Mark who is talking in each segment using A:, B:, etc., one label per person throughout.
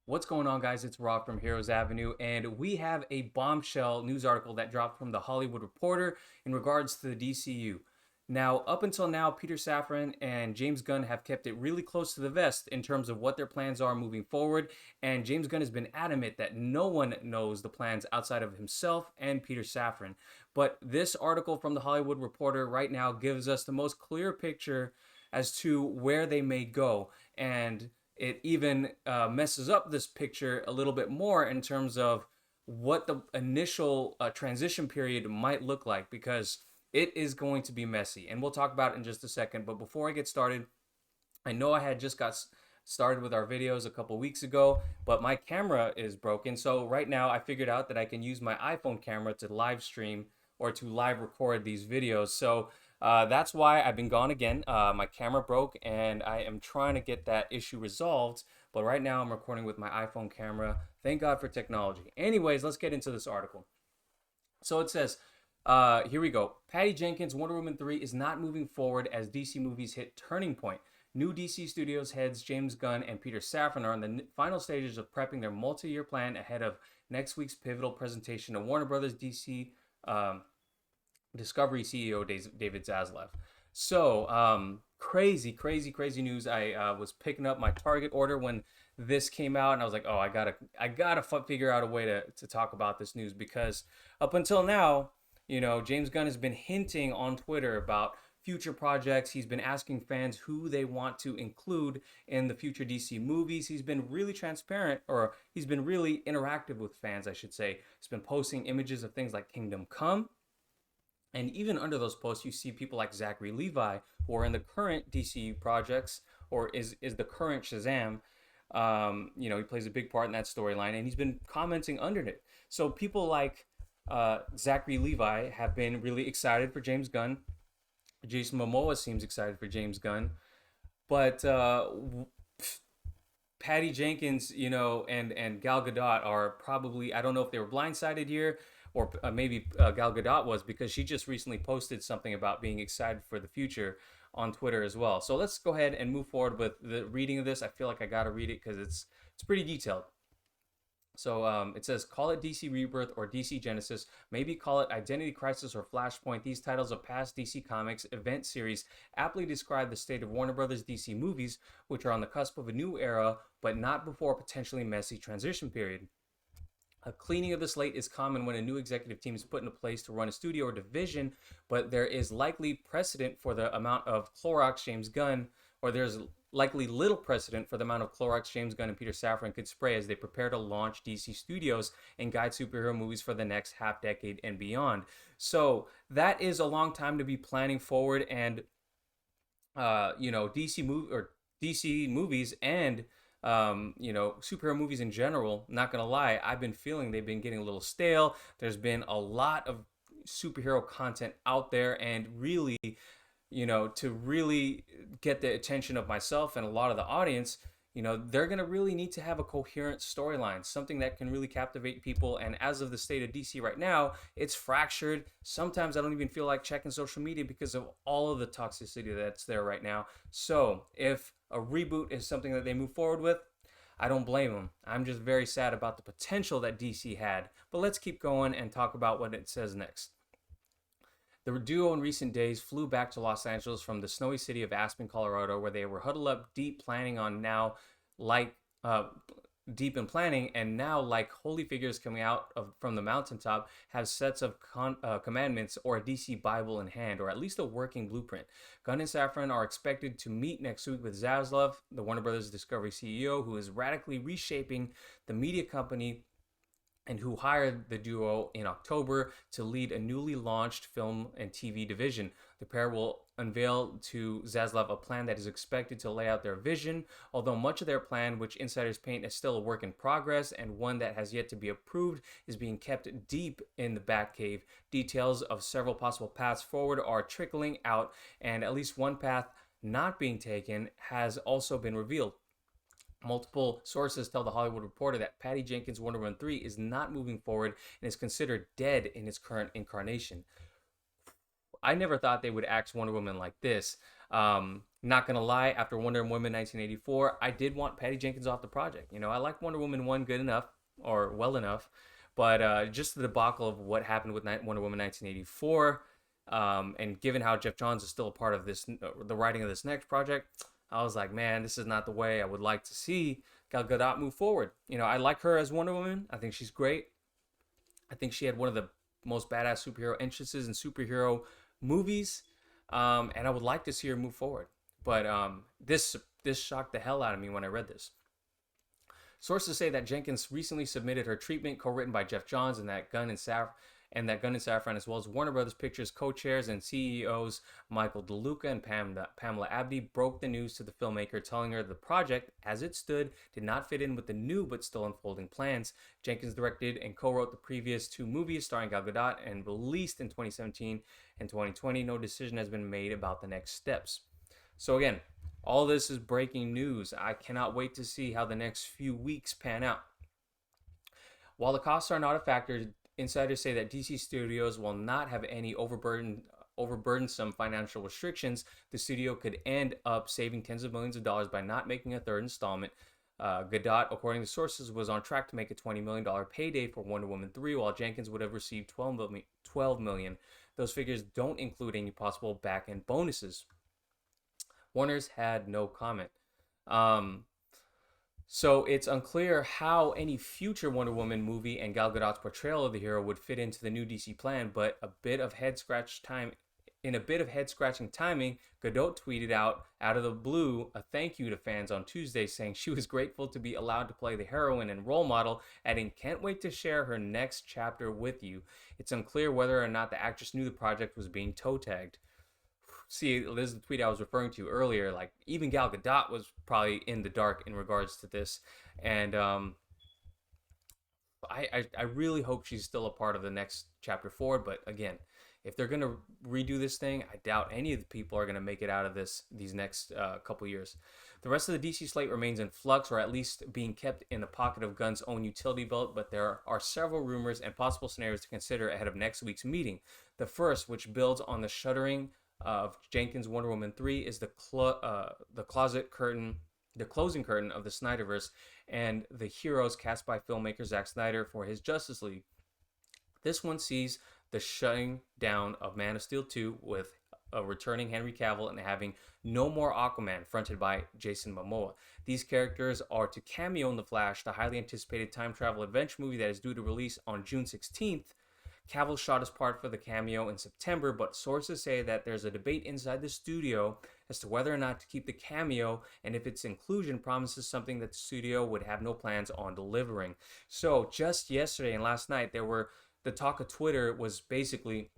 A: What's going on, guys? It's Rob from Heroes Avenue, and we have a bombshell news article that dropped from the Hollywood Reporter in regards to the DCU. Now, up until now, Peter Safran and James Gunn have kept it really close to the vest in terms of what their plans are moving forward, and James Gunn has been adamant that no one knows the plans outside of himself and Peter Safran. But this article from the Hollywood Reporter right now gives us the most clear picture as to where they may go, and it even messes up this picture a little bit more in terms of what the initial transition period might look like, because it is going to be messy, and we'll talk about it in just a second. But before I get started, I know I had just got started with our videos a couple weeks ago, but my camera is broken. So right now I figured out that I can use my iPhone camera to live stream or to live record these videos. So that's why I've been gone again. My camera broke and I am trying to get that issue resolved. But right now I'm recording with my iPhone camera. Thank God for technology. Anyways, let's get into this article. So it says, here we go. Patty Jenkins' Wonder Woman 3 is not moving forward as DC movies hit turning point. New DC Studios heads James Gunn and Peter Safran are in the final stages of prepping their multi-year plan ahead of next week's pivotal presentation of Warner Brothers DC Discovery CEO David Zaslav. So crazy news. I was picking up my Target order when this came out, and I was like, oh, I gotta figure out a way to talk about this news, because up until now, James Gunn has been hinting on Twitter about future projects. He's been asking fans who they want to include in the future DC movies. He's been really transparent, or he's been really interactive with fans, I should say. He's been posting images of things like Kingdom Come. And even under those posts, you see people like Zachary Levi, who are in the current DC projects, or is the current Shazam. He plays a big part in that storyline, and he's been commenting under it. So people like Zachary Levi have been really excited for James Gunn. Jason Momoa seems excited for James Gunn, but Patty Jenkins, and Gal Gadot are probably, I don't know if they were blindsided here, or maybe Gal Gadot was, because she just recently posted something about being excited for the future on Twitter as well. So let's go ahead and move forward with the reading of this. I feel like I gotta read it because it's pretty detailed. So it says, call it DC Rebirth or DC Genesis, maybe call it Identity Crisis or Flashpoint. These titles of past DC Comics event series aptly describe the state of Warner Brothers DC movies, which are on the cusp of a new era, but not before a potentially messy transition period. A cleaning of the slate is common when a new executive team is put into place to run a studio or division, but there is likely precedent for the amount of Clorox James Gunn, or there's likely little precedent for the amount of Clorox James Gunn and Peter Safran could spray as they prepare to launch DC Studios and guide superhero movies for the next half decade and beyond. So that is a long time to be planning forward, and DC movies and superhero movies in general, not gonna lie, I've been feeling they've been getting a little stale. There's been a lot of superhero content out there, and really, to really get the attention of myself and a lot of the audience, they're gonna really need to have a coherent storyline, something that can really captivate people. And as of the state of DC right now, it's fractured. Sometimes I don't even feel like checking social media because of all of the toxicity that's there right now. So if a reboot is something that they move forward with, I don't blame them. I'm just very sad about the potential that DC had. But let's keep going and talk about what it says next. The duo in recent days flew back to Los Angeles from the snowy city of Aspen, Colorado, where they were huddled up deep planning on now, like deep in planning, and now, like holy figures coming out from the mountaintop, have sets of commandments or a DC Bible in hand, or at least a working blueprint. Gunn and Safran are expected to meet next week with Zaslav, the Warner Brothers Discovery CEO, who is radically reshaping the media company and who hired the duo in October to lead a newly launched film and TV division. The pair will unveil to Zaslav a plan that is expected to lay out their vision, although much of their plan, which insiders paint as still a work in progress and one that has yet to be approved, is being kept deep in the Batcave. Details of several possible paths forward are trickling out, and at least one path not being taken has also been revealed. Multiple sources tell the Hollywood Reporter that Patty Jenkins' Wonder Woman 3 is not moving forward and is considered dead in its current incarnation. I never thought they would axe Wonder Woman like this. Not gonna lie, after Wonder Woman 1984, I did want Patty Jenkins off the project. You know, I like Wonder Woman 1 good enough, or well enough, but just the debacle of what happened with Wonder Woman 1984, and given how Jeff Johns is still a part of this, the writing of this next project, I was like, man, this is not the way I would like to see Gal Gadot move forward. You know, I like her as Wonder Woman. I think she's great. I think she had one of the most badass superhero entrances in superhero movies, and I would like to see her move forward. But this shocked the hell out of me when I read this. Sources say that Jenkins recently submitted her treatment, co-written by Jeff Johns, and that Gunn and Safran, as well as Warner Brothers Pictures co-chairs and CEOs Michael DeLuca and Pamela Abdy, broke the news to the filmmaker, telling her the project, as it stood, did not fit in with the new but still unfolding plans. Jenkins directed and co-wrote the previous two movies starring Gal Gadot and released in 2017 and 2020. No decision has been made about the next steps. So again, all this is breaking news. I cannot wait to see how the next few weeks pan out. While the costs are not a factor, insiders say that DC Studios will not have any overburdensome financial restrictions. The studio could end up saving tens of millions of dollars by not making a third installment. Gadot, according to sources, was on track to make a $20 million payday for Wonder Woman 3, while Jenkins would have received $12 million. Those figures don't include any possible back-end bonuses. Warner's had no comment. So it's unclear how any future Wonder Woman movie and Gal Gadot's portrayal of the hero would fit into the new DC plan, but in a bit of head scratching timing, Gadot tweeted out of the blue a thank you to fans on Tuesday, saying she was grateful to be allowed to play the heroine and role model, adding, "Can't wait to share her next chapter with you." It's unclear whether or not the actress knew the project was being toe tagged. See, this is the tweet I was referring to earlier. Like, even Gal Gadot was probably in the dark in regards to this, and I really hope she's still a part of the next chapter forward. But again, if they're gonna redo this thing, I doubt any of the people are gonna make it out of these next couple years. The rest of the DC slate remains in flux, or at least being kept in the pocket of Gunn's own utility belt, but there are several rumors and possible scenarios to consider ahead of next week's meeting. The first, which builds on the shuttering of Jenkins' Wonder Woman 3, is the closing curtain of the Snyderverse and the heroes cast by filmmaker Zack Snyder for his Justice League. This one sees the shutting down of Man of Steel 2 with returning Henry Cavill and having no more Aquaman, fronted by Jason Momoa. These characters are to cameo in The Flash, the highly anticipated time travel adventure movie that is due to release on June 16th. Cavill shot his part for the cameo in September, but sources say that there's a debate inside the studio as to whether or not to keep the cameo, and if its inclusion promises something that the studio would have no plans on delivering. So just yesterday and last night, the talk of Twitter was basically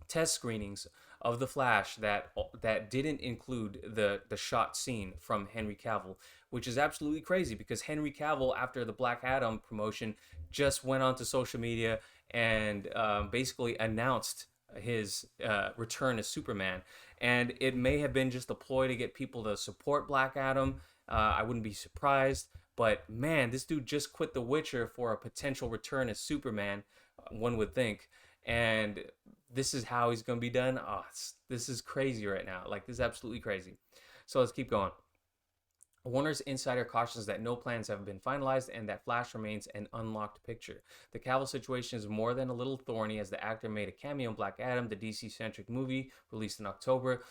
A: test screenings of The Flash that didn't include the shot scene from Henry Cavill, which is absolutely crazy because Henry Cavill, after the Black Adam promotion, just went onto social media and basically announced his return as Superman. And it may have been just a ploy to get people to support Black Adam. I wouldn't be surprised. But man, this dude just quit The Witcher for a potential return as Superman, one would think. And this is how he's going to be done. Oh, this is crazy right now. Like, this is absolutely crazy. So let's keep going. Warner's insider cautions that no plans have been finalized and that Flash remains an unlocked picture. The Cavill situation is more than a little thorny, as the actor made a cameo in Black Adam, the DC-centric movie released in October.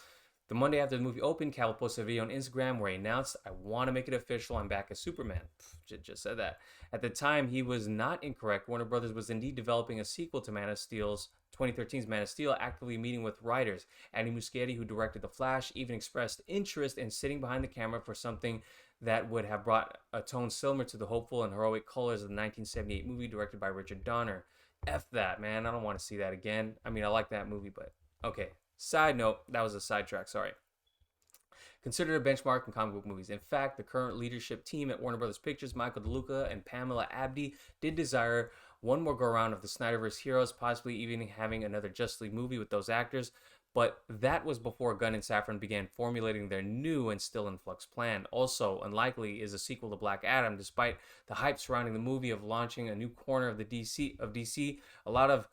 A: The Monday after the movie opened, Cavill posted a video on Instagram where he announced, "I want to make it official, I'm back as Superman." Just said that. At the time, he was not incorrect. Warner Brothers was indeed developing a sequel to 2013's Man of Steel, actively meeting with writers. Andy Muschietti, who directed The Flash, even expressed interest in sitting behind the camera for something that would have brought a tone similar to the hopeful and heroic colors of the 1978 movie directed by Richard Donner. F that, man. I don't want to see that again. I mean, I like that movie, but okay. Side note, that was a sidetrack, sorry. Considered a benchmark in comic book movies. In fact, the current leadership team at Warner Brothers Pictures, Michael DeLuca and Pamela Abdy, did desire one more go-around of the Snyderverse heroes, possibly even having another Justice League movie with those actors, but that was before Gunn and Safran began formulating their new and still in flux plan. Also, unlikely is a sequel to Black Adam, despite the hype surrounding the movie of launching a new corner of DC. A lot of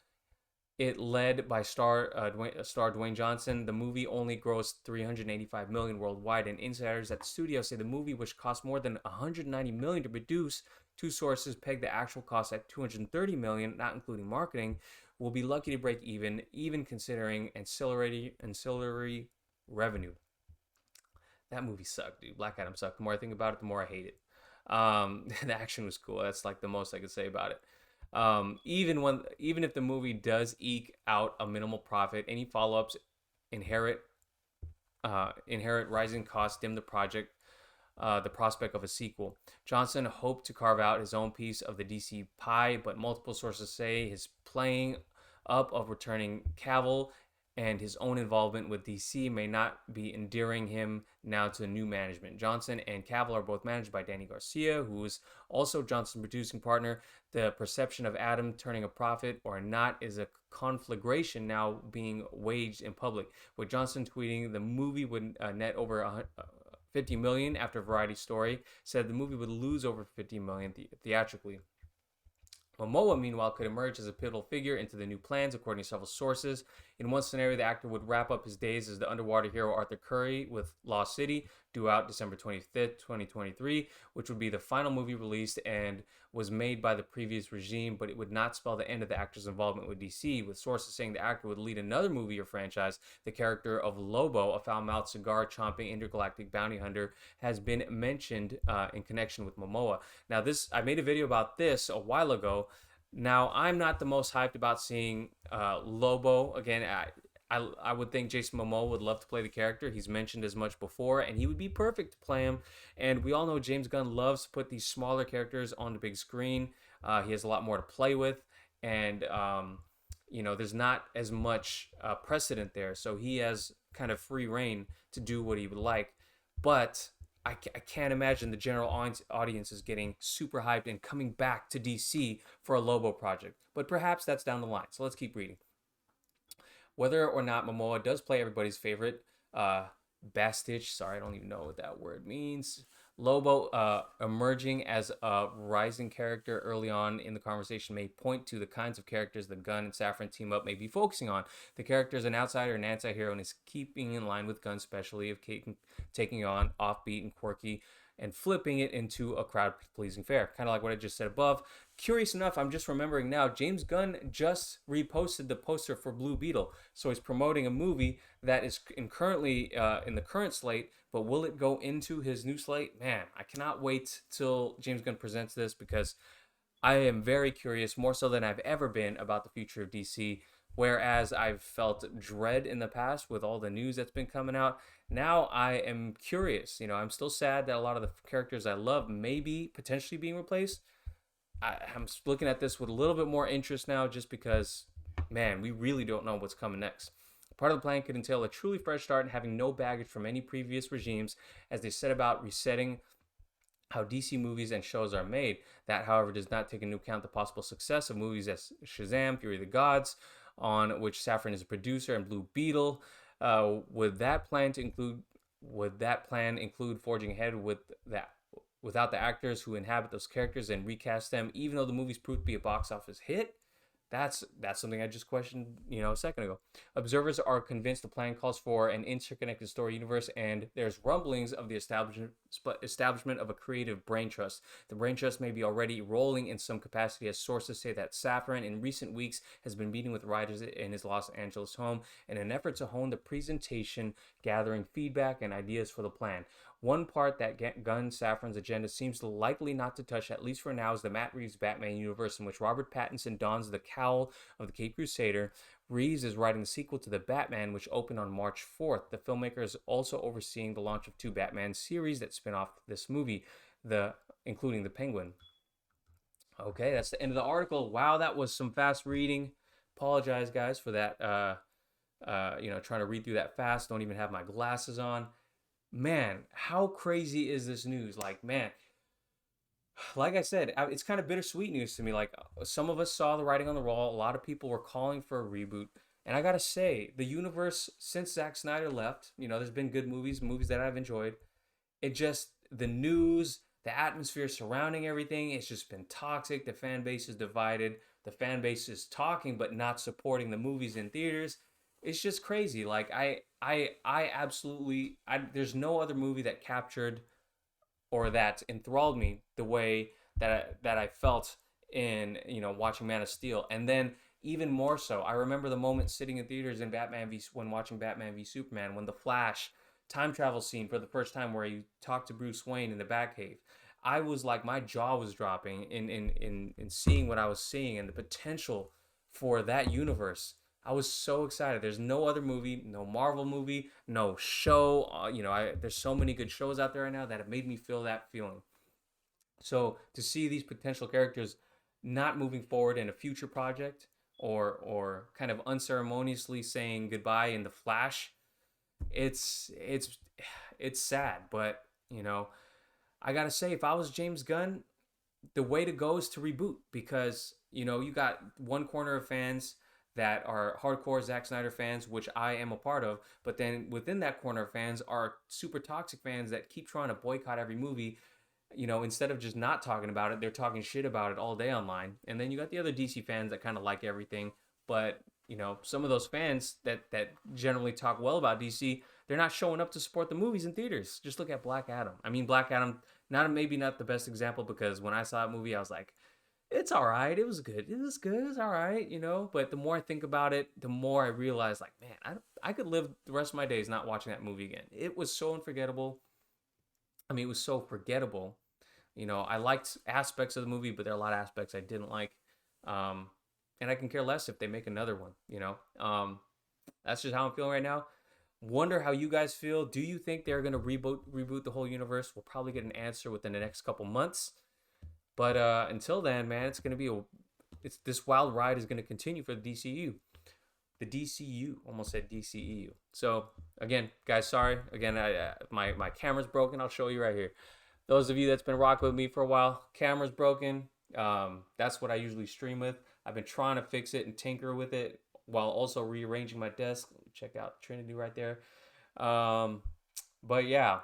A: It led by star Dwayne Johnson. The movie only grossed 385 million worldwide, and insiders at the studio say the movie, which cost more than 190 million to produce, two sources peg the actual cost at 230 million, not including marketing, will be lucky to break even considering ancillary revenue. That movie sucked, dude. Black Adam sucked. The more I think about it, the more I hate it. The action was cool. That's like the most I could say about it. Even if the movie does eke out a minimal profit, any follow-ups inherit inherit rising costs dim the prospect of a sequel. Johnson hoped to carve out his own piece of the DC pie, but multiple sources say his playing up of returning Cavill and his own involvement with DC may not be endearing him now to the new management. Johnson and Cavill are both managed by Danny Garcia, who is also Johnson's producing partner. The perception of Adam turning a profit or not is a conflagration now being waged in public, with Johnson tweeting the movie would net over 50 million after Variety Story said the movie would lose over 50 million theatrically. Momoa, meanwhile, could emerge as a pivotal figure into the new plans, according to several sources. In one scenario, the actor would wrap up his days as the underwater hero Arthur Curry with Lost City, due out December 25th, 2023, which would be the final movie released and was made by the previous regime, but it would not spell the end of the actor's involvement with DC, with sources saying the actor would lead another movie or franchise. The character of Lobo, a foul-mouthed cigar-chomping intergalactic bounty hunter, has been mentioned in connection with Momoa. Now, I made a video about this a while ago. Now, I'm not the most hyped about seeing Lobo. Again, I would think Jason Momoa would love to play the character. He's mentioned as much before, and he would be perfect to play him. And we all know James Gunn loves to put these smaller characters on the big screen. He has a lot more to play with, and there's not as much precedent there, so he has kind of free reign to do what he would like. But I can't imagine the general audience is getting super hyped and coming back to DC for a Lobo project. But perhaps that's down the line. So let's keep reading. Whether or not Momoa does play everybody's favorite Bastich, sorry, I don't even know what that word means. Lobo emerging as a rising character early on in the conversation may point to the kinds of characters the Gunn and Safran team up may be focusing on. The character is an outsider and anti-hero and is keeping in line with Gunn's specialty of taking on offbeat and quirky and flipping it into a crowd-pleasing fare. Kind of like what I just said above. Curious enough, I'm just remembering now, James Gunn just reposted the poster for Blue Beetle. So he's promoting a movie that is currently in the current slate, but will it go into his new slate? Man, I cannot wait till James Gunn presents this because I am very curious, more so than I've ever been, about the future of DC. Whereas I've felt dread in the past with all the news that's been coming out, now I am curious. I'm still sad that a lot of the characters I love may be potentially being replaced. I'm looking at this with a little bit more interest now just because, man, we really don't know what's coming next. Part of the plan could entail a truly fresh start and having no baggage from any previous regimes as they set about resetting how DC movies and shows are made. That, however, does not take into account the possible success of movies as Shazam, Fury of the Gods, on which Safran is a producer, and Blue Beetle. Would that plan include forging ahead without the actors who inhabit those characters and recast them, even though the movies proved to be a box office hit? That's something I just questioned, a second ago. Observers are convinced the plan calls for an interconnected story universe, and there's rumblings of the establishment of a creative brain trust. The brain trust may be already rolling in some capacity, as sources say that Safran in recent weeks has been meeting with writers in his Los Angeles home in an effort to hone the presentation, gathering feedback and ideas for the plan. One part that Gunn Safran's agenda seems likely not to touch, at least for now, is the Matt Reeves Batman universe, in which Robert Pattinson dons the cowl of the Caped Crusader. Reeves is writing the sequel to The Batman, which opened on March 4th. The filmmaker is also overseeing the launch of two Batman series that spin off this movie, including The Penguin. Okay, that's the end of the article. Wow, that was some fast reading. Apologize, guys, for that. Trying to read through that fast. Don't even have my glasses on. Man, how crazy is this news? Like I said, it's kind of bittersweet news to me. Like, some of us saw the writing on the wall. A lot of people were calling for a reboot. And I gotta say, the universe, since Zack Snyder left, there's been good movies that I've enjoyed. The news, the atmosphere surrounding everything, it's just been toxic. The fan base is divided. the fan base is talking but not supporting the movies in theaters. It's just crazy. Like I absolutely there's no other movie that captured or that enthralled me the way that I felt in watching Man of Steel, and then even more so, I remember the moment sitting in theaters in Batman v when watching Batman v Superman when the Flash time travel scene for the first time where he talked to Bruce Wayne in the Batcave. I was like my jaw was dropping in seeing what I was seeing and the potential for that universe. I was so excited. There's no other movie, no Marvel movie, no show. There's so many good shows out there right now that have made me feel that feeling. So to see these potential characters not moving forward in a future project or kind of unceremoniously saying goodbye in the Flash, it's sad. But I gotta say, if I was James Gunn, the way to go is to reboot because you got one corner of fans that are hardcore Zack Snyder fans, which I am a part of, but then within that corner of fans are super toxic fans that keep trying to boycott every movie. Instead of just not talking about it, they're talking shit about it all day online. And then you got the other DC fans that kind of like everything, but some of those fans that generally talk well about DC, they're not showing up to support the movies in theaters. Just look at Black Adam. I mean, Black Adam, not the best example because when I saw that movie, I was like, it's all right. It was good. It was good. It's all right, But the more I think about it, the more I realize, like, man, I could live the rest of my days not watching that movie again. It was so unforgettable. I mean, it was so forgettable. I liked aspects of the movie, but there are a lot of aspects I didn't like. Um, and I can care less if they make another one. That's just how I'm feeling right now. Wonder how you guys feel. Do you think they're gonna reboot the whole universe? We'll probably get an answer within the next couple months. But until then, man, it's this wild ride is gonna continue for the DCU. The DCU almost said DCEU. So again, guys, sorry. Again, my camera's broken. I'll show you right here. Those of you that's been rocking with me for a while, camera's broken. That's what I usually stream with. I've been trying to fix it and tinker with it while also rearranging my desk. Check out Trinity right there. But yeah,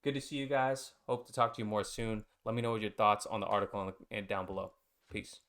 A: good to see you guys. Hope to talk to you more soon. Let me know what your thoughts on the article and down below. Peace.